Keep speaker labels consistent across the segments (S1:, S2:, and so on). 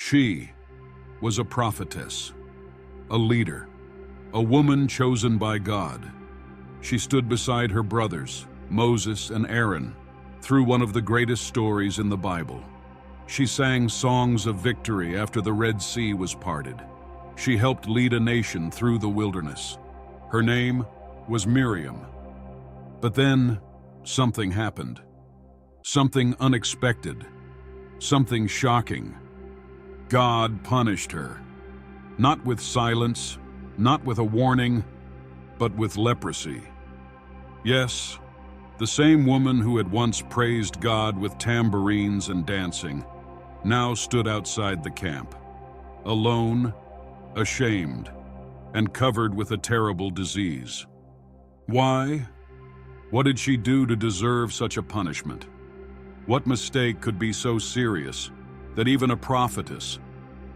S1: She was a prophetess, a leader, a woman chosen by God. She stood beside her brothers, Moses and Aaron, through one of the greatest stories in the Bible. She sang songs of victory after the Red Sea was parted. She helped lead a nation through the wilderness. Her name was Miriam. But then something happened. Something unexpected. Something shocking. God punished her. Not with silence, not with a warning, but with leprosy. Yes, the same woman who had once praised God with tambourines and dancing now stood outside the camp, alone, ashamed, and covered with a terrible disease. Why? What did she do to deserve such a punishment? What mistake could be so serious that even a prophetess,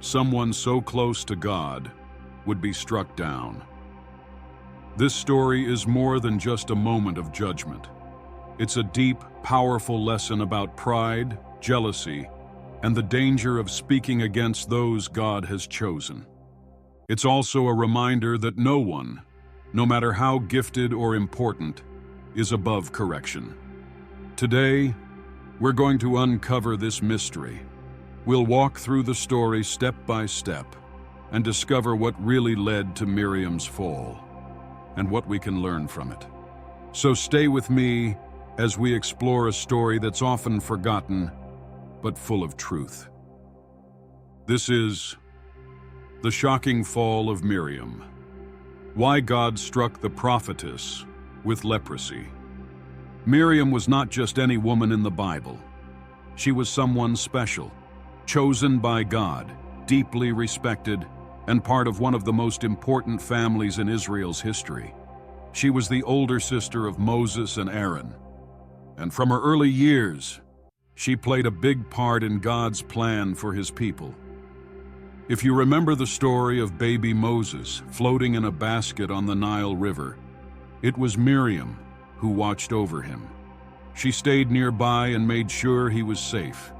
S1: someone so close to God, would be struck down? This story is more than just a moment of judgment. It's a deep, powerful lesson about pride, jealousy, and the danger of speaking against those God has chosen. It's also a reminder that no one, no matter how gifted or important, is above correction. Today, we're going to uncover this mystery. We'll walk through the story step by step and discover what really led to Miriam's fall and what we can learn from it. So stay with me as we explore a story that's often forgotten, but full of truth. This is the shocking fall of Miriam. Why God struck the prophetess with leprosy. Miriam was not just any woman in the Bible. She was someone special, chosen by God, deeply respected, and part of one of the most important families in Israel's history. She was the older sister of Moses and Aaron, and from her early years, she played a big part in God's plan for his people. If you remember the story of baby Moses floating in a basket on the Nile River, it was Miriam who watched over him. She stayed nearby and made sure he was safe.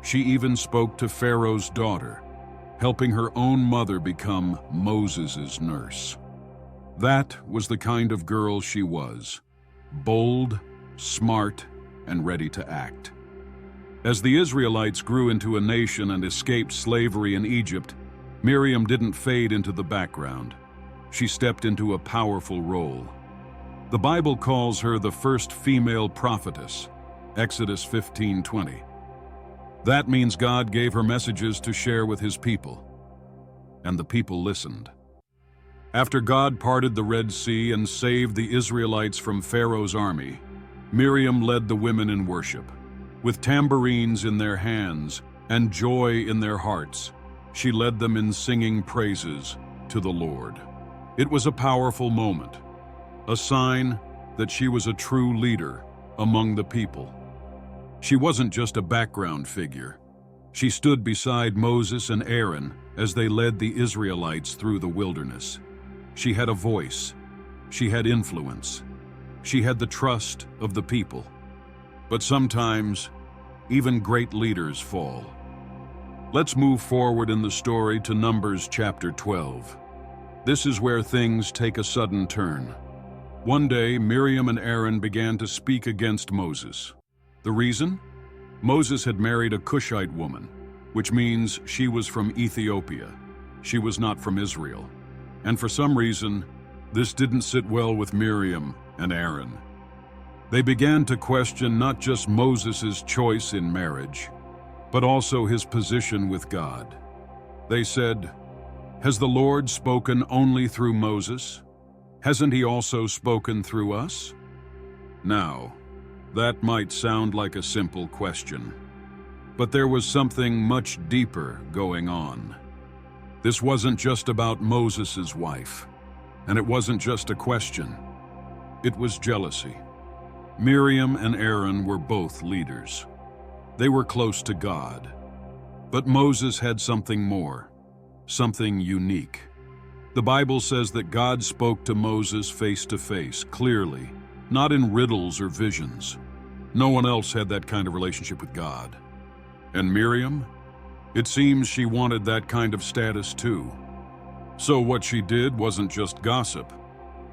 S1: She even spoke to Pharaoh's daughter, helping her own mother become Moses' nurse. That was the kind of girl she was, bold, smart, and ready to act. As the Israelites grew into a nation and escaped slavery in Egypt, Miriam didn't fade into the background. She stepped into a powerful role. The Bible calls her the first female prophetess, Exodus 15:20. That means God gave her messages to share with his people, and the people listened. After God parted the Red Sea and saved the Israelites from Pharaoh's army, Miriam led the women in worship. With tambourines in their hands and joy in their hearts, she led them in singing praises to the Lord. It was a powerful moment, a sign that she was a true leader among the people. She wasn't just a background figure. She stood beside Moses and Aaron as they led the Israelites through the wilderness. She had a voice. She had influence. She had the trust of the people. But sometimes, even great leaders fall. Let's move forward in the story to Numbers chapter 12. This is where things take a sudden turn. One day, Miriam and Aaron began to speak against Moses. The reason? Moses had married a Cushite woman, which means she was from Ethiopia. She was not from Israel. And for some reason, this didn't sit well with Miriam and Aaron. They began to question not just Moses' choice in marriage, but also his position with God. They said, "Has the Lord spoken only through Moses? Hasn't he also spoken through us?" Now, that might sound like a simple question, but there was something much deeper going on. This wasn't just about Moses' wife, and it wasn't just a question. It was jealousy. Miriam and Aaron were both leaders. They were close to God. But Moses had something more, something unique. The Bible says that God spoke to Moses face to face, clearly, not in riddles or visions. No one else had that kind of relationship with God. And Miriam? It seems she wanted that kind of status too. So what she did wasn't just gossip.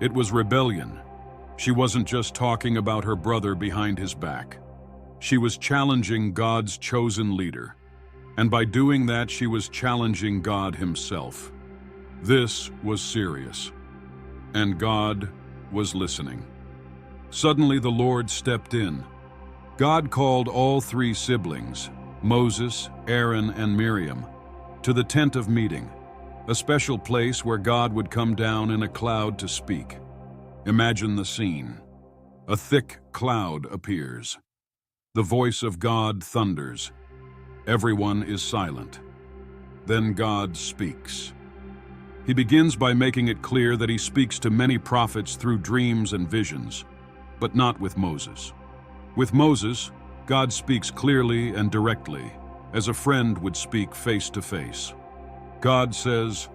S1: It was rebellion. She wasn't just talking about her brother behind his back. She was challenging God's chosen leader. And by doing that, she was challenging God himself. This was serious. And God was listening. Suddenly the Lord stepped in. God called all three siblings, Moses, Aaron, and Miriam, to the tent of meeting, a special place where God would come down in a cloud to speak. Imagine the scene. A thick cloud appears. The voice of God thunders. Everyone is silent. Then God speaks. He begins by making it clear that he speaks to many prophets through dreams and visions, but not with Moses. With Moses, God speaks clearly and directly, as a friend would speak face to face. God says,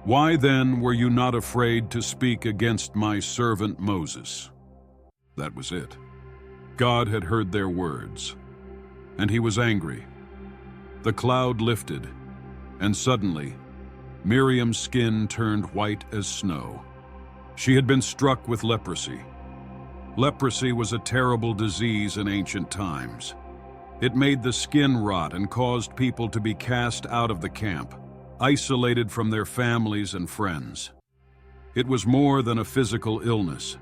S1: "Why then were you not afraid to speak against my servant Moses?" That was it. God had heard their words, and he was angry. The cloud lifted, and suddenly, Miriam's skin turned white as snow. She had been struck with leprosy. Leprosy was a terrible disease in ancient times. It made the skin rot and caused people to be cast out of the camp, isolated from their families and friends. It was more than a physical illness.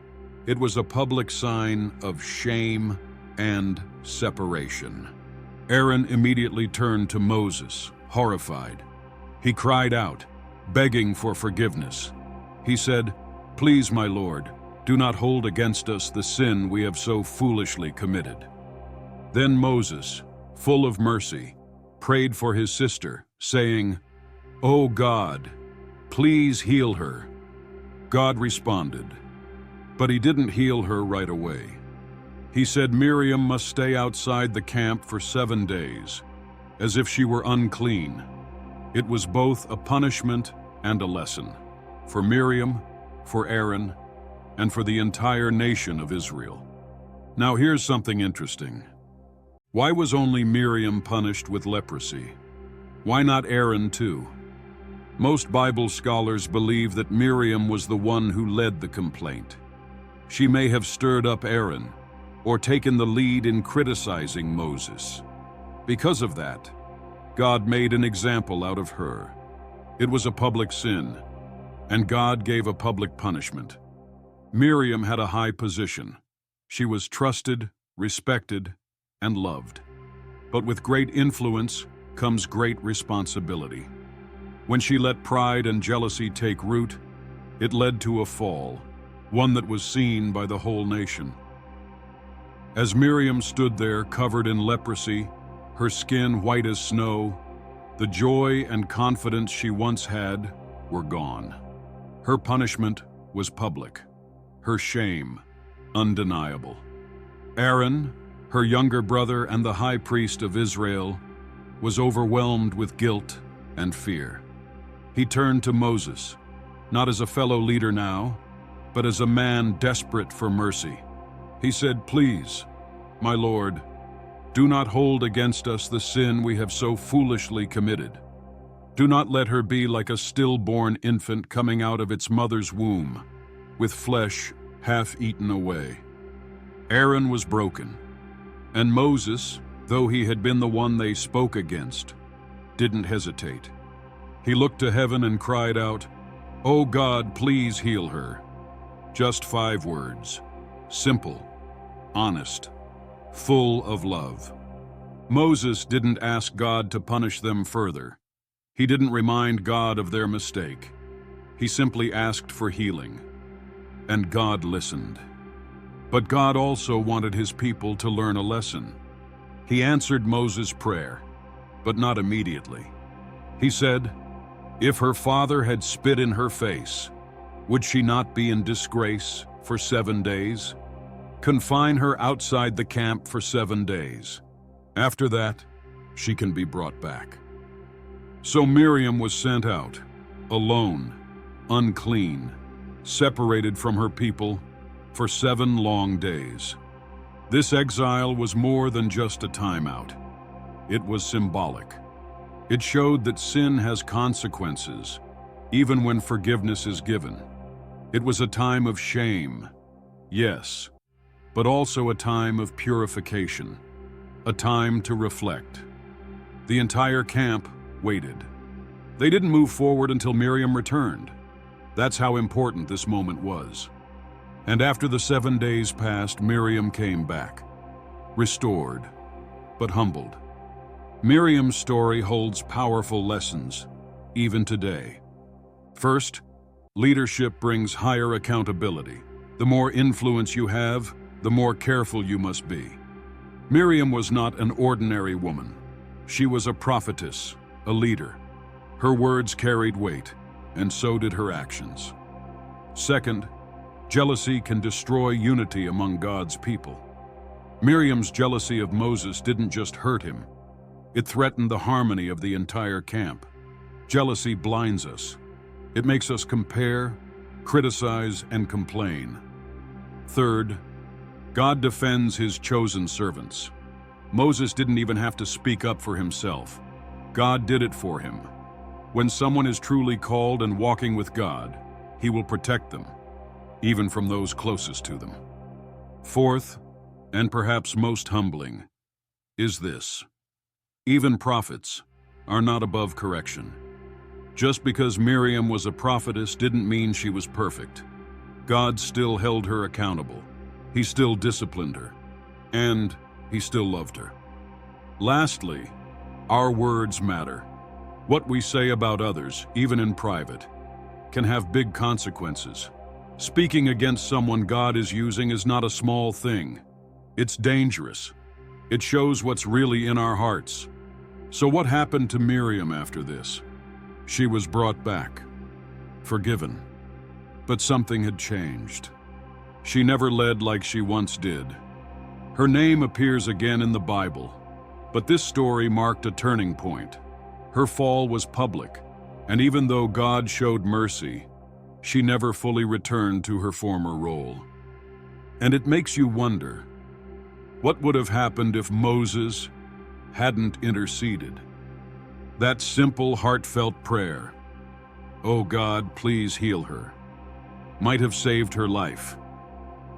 S1: It was a public sign of shame and separation. Aaron immediately turned to Moses, horrified. He cried out, begging for forgiveness. He said, "Please, my Lord, do not hold against us the sin we have so foolishly committed." Then Moses, full of mercy, prayed for his sister, saying, "O God, please heal her." God responded, but he didn't heal her right away. He said Miriam must stay outside the camp for 7 days, as if she were unclean. It was both a punishment and a lesson, for Miriam, for Aaron, and for the entire nation of Israel. Now here's something interesting. Why was only Miriam punished with leprosy? Why not Aaron too? Most Bible scholars believe that Miriam was the one who led the complaint. She may have stirred up Aaron, or taken the lead in criticizing Moses. Because of that, God made an example out of her. It was a public sin, and God gave a public punishment. Miriam had a high position. She was trusted, respected, and loved. But with great influence comes great responsibility. When she let pride and jealousy take root, it led to a fall, one that was seen by the whole nation. As Miriam stood there covered in leprosy, her skin white as snow, the joy and confidence she once had were gone. Her punishment was public, her shame undeniable. Aaron, her younger brother and the high priest of Israel, was overwhelmed with guilt and fear. He turned to Moses, not as a fellow leader now, but as a man desperate for mercy. He said, "Please, my Lord, do not hold against us the sin we have so foolishly committed. Do not let her be like a stillborn infant coming out of its mother's womb, with flesh half eaten away." Aaron was broken, and Moses, though he had been the one they spoke against, didn't hesitate. He looked to heaven and cried out, "O God, please heal her." Just 5 words, simple, honest, full of love. Moses didn't ask God to punish them further. He didn't remind God of their mistake. He simply asked for healing, and God listened. But God also wanted his people to learn a lesson. He answered Moses' prayer, but not immediately. He said, "If her father had spit in her face, would she not be in disgrace for 7 days? Confine her outside the camp for 7 days. After that, she can be brought back." So Miriam was sent out, alone, unclean, separated from her people for 7 long days. This exile was more than just a timeout. It was symbolic. It showed that sin has consequences, even when forgiveness is given. It was a time of shame, yes, but also a time of purification, a time to reflect. The entire camp waited. They didn't move forward until Miriam returned. That's how important this moment was. And after the 7 days passed, Miriam came back, restored, but humbled. Miriam's story holds powerful lessons, even today. First, leadership brings higher accountability. The more influence you have, the more careful you must be. Miriam was not an ordinary woman. She was a prophetess, a leader. Her words carried weight, and so did her actions. Second, jealousy can destroy unity among God's people. Miriam's jealousy of Moses didn't just hurt him. It threatened the harmony of the entire camp. Jealousy blinds us. It makes us compare, criticize, and complain. Third, God defends his chosen servants. Moses didn't even have to speak up for himself. God did it for him. When someone is truly called and walking with God, he will protect them, even from those closest to them. Fourth, and perhaps most humbling, is this. Even prophets are not above correction. Just because Miriam was a prophetess didn't mean she was perfect. God still held her accountable. He still disciplined her. And he still loved her. Lastly, our words matter. What we say about others, even in private, can have big consequences. Speaking against someone God is using is not a small thing. It's dangerous. It shows what's really in our hearts. So what happened to Miriam after this? She was brought back, forgiven. But something had changed. She never led like she once did. Her name appears again in the Bible, but this story marked a turning point. Her fall was public, and even though God showed mercy, she never fully returned to her former role. And it makes you wonder, what would have happened if Moses hadn't interceded? That simple, heartfelt prayer, "Oh God, please heal her," might have saved her life.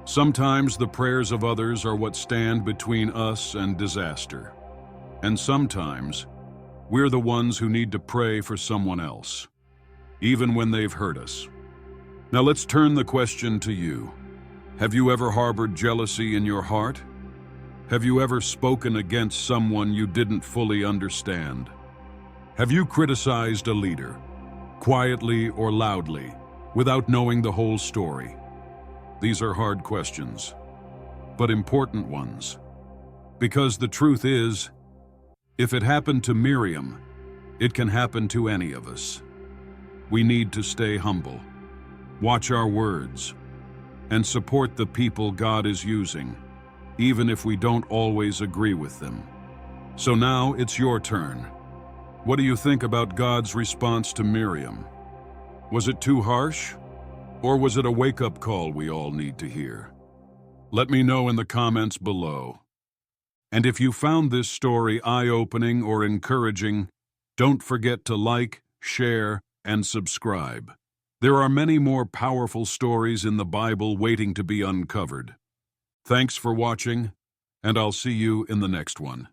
S1: Sometimes the prayers of others are what stand between us and disaster. And sometimes we're the ones who need to pray for someone else, even when they've hurt us. Now let's turn the question to you. Have you ever harbored jealousy in your heart? Have you ever spoken against someone you didn't fully understand? Have you criticized a leader, quietly or loudly, without knowing the whole story? These are hard questions, but important ones. Because the truth is, if it happened to Miriam, it can happen to any of us. We need to stay humble, watch our words, and support the people God is using, even if we don't always agree with them. So now it's your turn. What do you think about God's response to Miriam? Was it too harsh? Or was it a wake-up call we all need to hear? Let me know in the comments below. And if you found this story eye-opening or encouraging, don't forget to like, share, and subscribe. There are many more powerful stories in the Bible waiting to be uncovered. Thanks for watching, and I'll see you in the next one.